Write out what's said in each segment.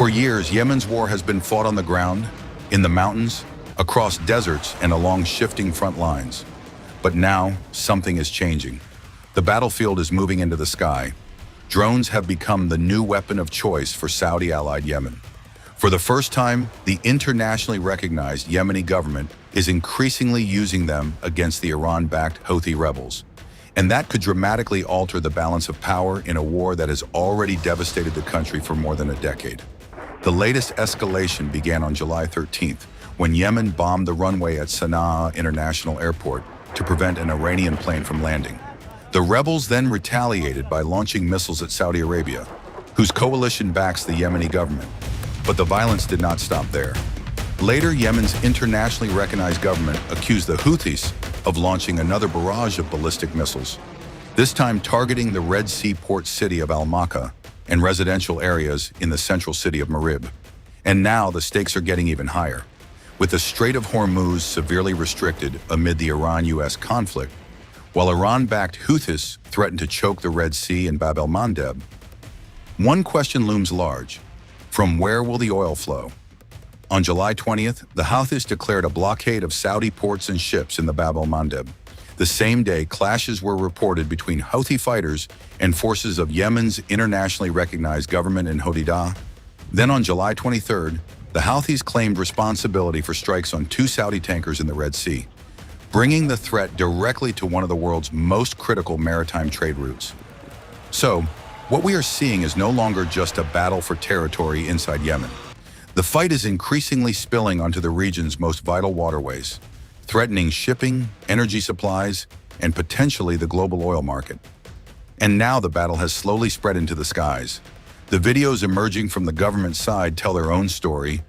For years, Yemen's war has been fought on the ground, in the mountains, across deserts, and along shifting front lines. But now, something is changing. The battlefield is moving into the sky. Drones have become the new weapon of choice for Saudi-allied Yemen. For the first time, the internationally recognized Yemeni government is increasingly using them against the Iran-backed Houthi rebels. And that could dramatically alter the balance of power in a war that has already devastated the country for more than a decade. The latest escalation began on July 13th, when Yemen bombed the runway at Sana'a International Airport to prevent an Iranian plane from landing. The rebels then retaliated by launching missiles at Saudi Arabia, whose coalition backs the Yemeni government. But the violence did not stop there. Later, Yemen's internationally recognized government accused the Houthis of launching another barrage of ballistic missiles, this time targeting the Red Sea port city of Al-Makka and residential areas in the central city of Marib. And now the stakes are getting even higher. With the Strait of Hormuz severely restricted amid the Iran-US conflict, while Iran-backed Houthis threaten to choke the Red Sea and Bab el-Mandeb, one question looms large. From where will the oil flow? On July 20th, the Houthis declared a blockade of Saudi ports and ships in the Bab el-Mandeb. The same day, clashes were reported between Houthi fighters and forces of Yemen's internationally recognized government in Hodeida. Then on July 23rd, the Houthis claimed responsibility for strikes on 2 Saudi tankers in the Red Sea, bringing the threat directly to one of the world's most critical maritime trade routes. So, what we are seeing is no longer just a battle for territory inside Yemen. The fight is increasingly spilling onto the region's most vital waterways, threatening shipping, energy supplies, and potentially the global oil market. And now the battle has slowly spread into the skies. The videos emerging from the government side tell their own story: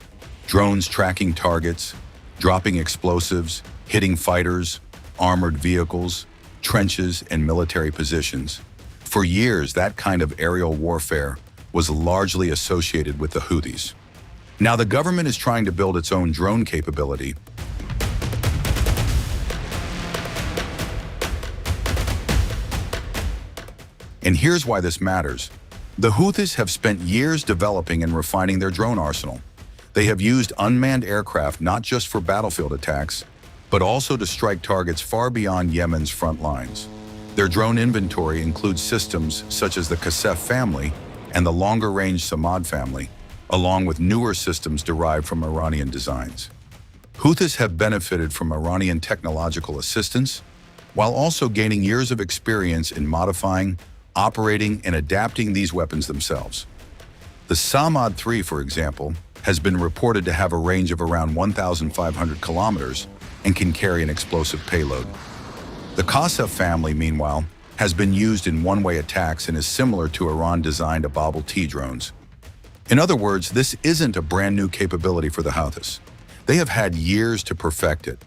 drones tracking targets, dropping explosives, hitting fighters, armored vehicles, trenches, and military positions. For years, that kind of aerial warfare was largely associated with the Houthis. Now the government is trying to build its own drone capability. And here's why this matters. The Houthis have spent years developing and refining their drone arsenal. They have used unmanned aircraft not just for battlefield attacks, but also to strike targets far beyond Yemen's front lines. Their drone inventory includes systems such as the Qasef family and the longer-range Samad family, along with newer systems derived from Iranian designs. Houthis have benefited from Iranian technological assistance, while also gaining years of experience in modifying, operating, and adapting these weapons themselves. The Samad 3, for example, has been reported to have a range of around 1,500 kilometers and can carry an explosive payload. The Qasef family, meanwhile, has been used in one-way attacks and is similar to Iran-designed Ababel-T drones. In other words, this isn't a brand new capability for the Houthis. They have had years to perfect it.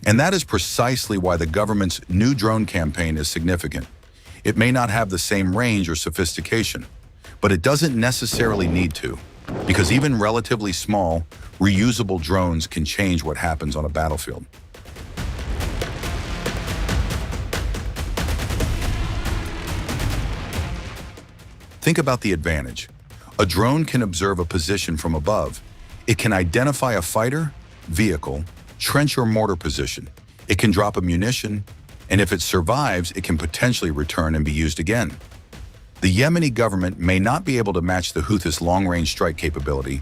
And that is precisely why the government's new drone campaign is significant. It may not have the same range or sophistication, but it doesn't necessarily need to, because even relatively small, reusable drones can change what happens on a battlefield. Think about the advantage. A drone can observe a position from above. It can identify a fighter, vehicle, trench or mortar position. It can drop a munition, and if it survives, it can potentially return and be used again. The Yemeni government may not be able to match the Houthis' long-range strike capability,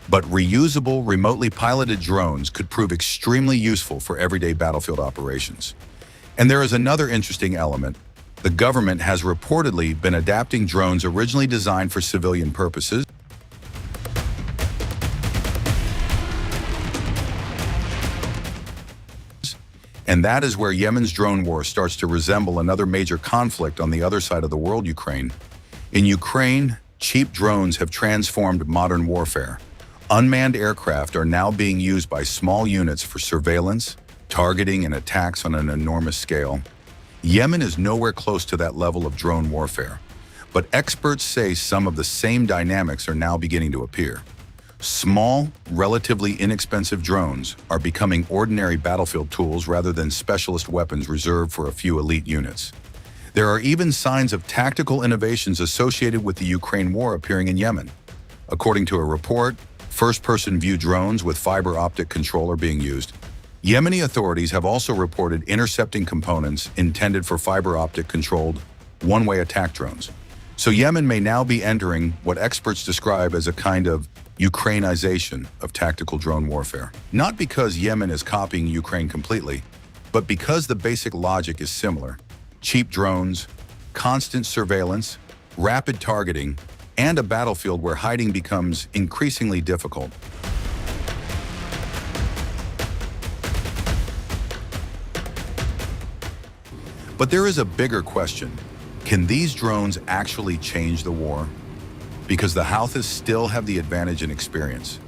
but reusable, remotely piloted drones could prove extremely useful for everyday battlefield operations. And there is another interesting element. The government has reportedly been adapting drones originally designed for civilian purposes. And that is where Yemen's drone war starts to resemble another major conflict on the other side of the world, Ukraine. In Ukraine, cheap drones have transformed modern warfare. Unmanned aircraft are now being used by small units for surveillance, targeting, and attacks on an enormous scale. Yemen is nowhere close to that level of drone warfare, but experts say some of the same dynamics are now beginning to appear. Small, relatively inexpensive drones are becoming ordinary battlefield tools rather than specialist weapons reserved for a few elite units. There are even signs of tactical innovations associated with the Ukraine war appearing in Yemen. According to a report, first-person view drones with fiber optic control are being used. Yemeni authorities have also reported intercepting components intended for fiber optic controlled one-way attack drones. So Yemen may now be entering what experts describe as a kind of Ukrainization of tactical drone warfare. Not because Yemen is copying Ukraine completely, but because the basic logic is similar. Cheap drones, constant surveillance, rapid targeting, and a battlefield where hiding becomes increasingly difficult. But there is a bigger question. Can these drones actually change the war? Because the Houthis still have the advantage in experience.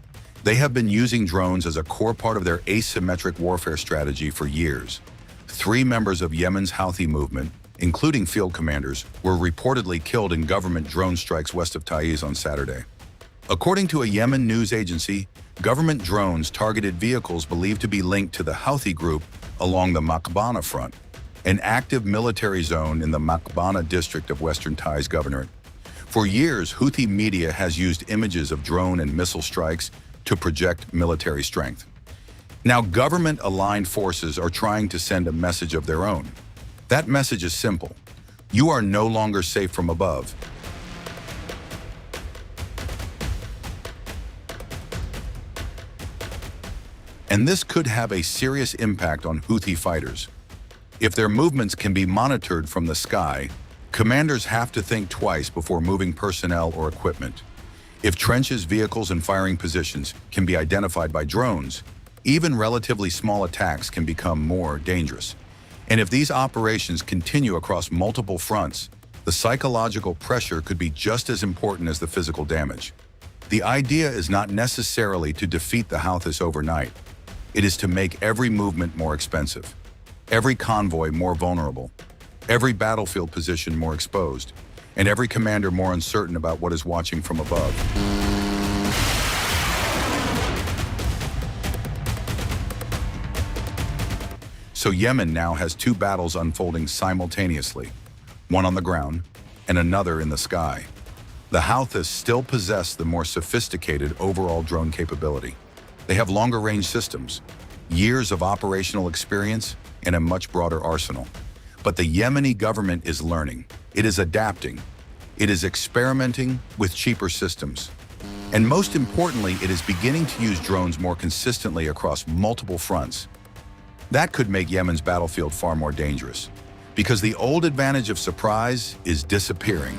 They have been using drones as a core part of their asymmetric warfare strategy for years. 3 members of Yemen's Houthi movement, including field commanders, were reportedly killed in government drone strikes west of Taiz on Saturday. According to a Yemen news agency, government drones targeted vehicles believed to be linked to the Houthi group along the Makbana front, an active military zone in the Makbana district of Western Taiz Governorate. For years, Houthi media has used images of drone and missile strikes to project military strength. Now, government-aligned forces are trying to send a message of their own. That message is simple. You are no longer safe from above. And this could have a serious impact on Houthi fighters. If their movements can be monitored from the sky, commanders have to think twice before moving personnel or equipment. If trenches, vehicles, and firing positions can be identified by drones, even relatively small attacks can become more dangerous. And if these operations continue across multiple fronts, the psychological pressure could be just as important as the physical damage. The idea is not necessarily to defeat the Houthis overnight. It is to make every movement more expensive, every convoy more vulnerable, every battlefield position more exposed, and every commander more uncertain about what is watching from above. So Yemen now has 2 battles unfolding simultaneously, one on the ground and another in the sky. The Houthis still possess the more sophisticated overall drone capability. They have longer range systems, years of operational experience, and a much broader arsenal. But the Yemeni government is learning. It is adapting. It is experimenting with cheaper systems. And most importantly, it is beginning to use drones more consistently across multiple fronts. That could make Yemen's battlefield far more dangerous, because the old advantage of surprise is disappearing.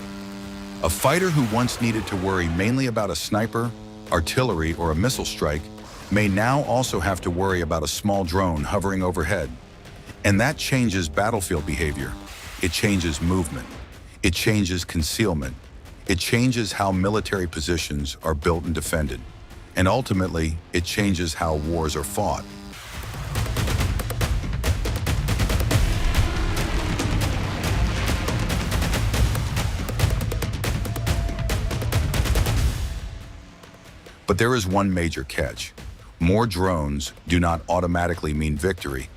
A fighter who once needed to worry mainly about a sniper, artillery, or a missile strike may now also have to worry about a small drone hovering overhead. And that changes battlefield behavior. It changes movement. It changes concealment. It changes how military positions are built and defended. And ultimately, it changes how wars are fought. But there is one major catch. More drones do not automatically mean victory.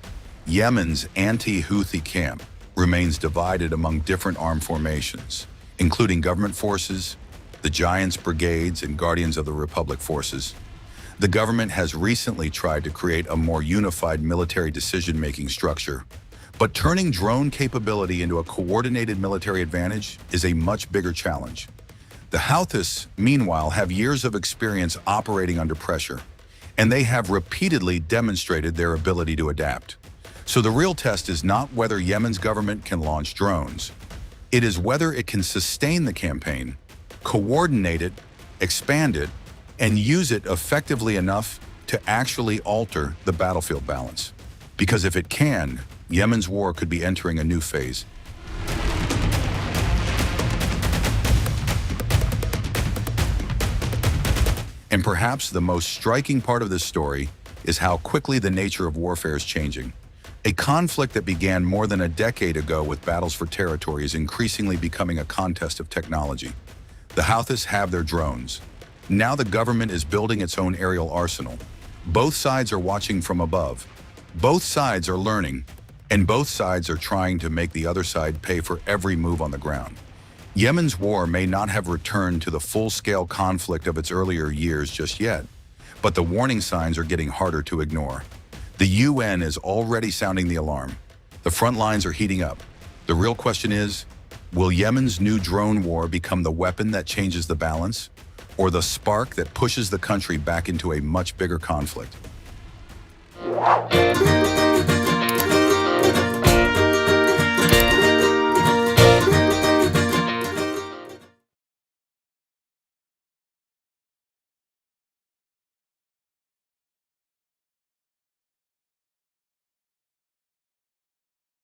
Yemen's anti-Houthi camp remains divided among different armed formations, including government forces, the Giants Brigades, and Guardians of the Republic forces. The government has recently tried to create a more unified military decision-making structure, but turning drone capability into a coordinated military advantage is a much bigger challenge. The Houthis, meanwhile, have years of experience operating under pressure, and they have repeatedly demonstrated their ability to adapt. So the real test is not whether Yemen's government can launch drones. It is whether it can sustain the campaign, coordinate it, expand it, and use it effectively enough to actually alter the battlefield balance. Because if it can, Yemen's war could be entering a new phase. And perhaps the most striking part of this story is how quickly the nature of warfare is changing. A conflict that began more than a decade ago with battles for territory is increasingly becoming a contest of technology. The Houthis have their drones. Now the government is building its own aerial arsenal. Both sides are watching from above. Both sides are learning, and both sides are trying to make the other side pay for every move on the ground. Yemen's war may not have returned to the full-scale conflict of its earlier years just yet, but the warning signs are getting harder to ignore. The UN is already sounding the alarm. The front lines are heating up. The real question is, will Yemen's new drone war become the weapon that changes the balance, or the spark that pushes the country back into a much bigger conflict?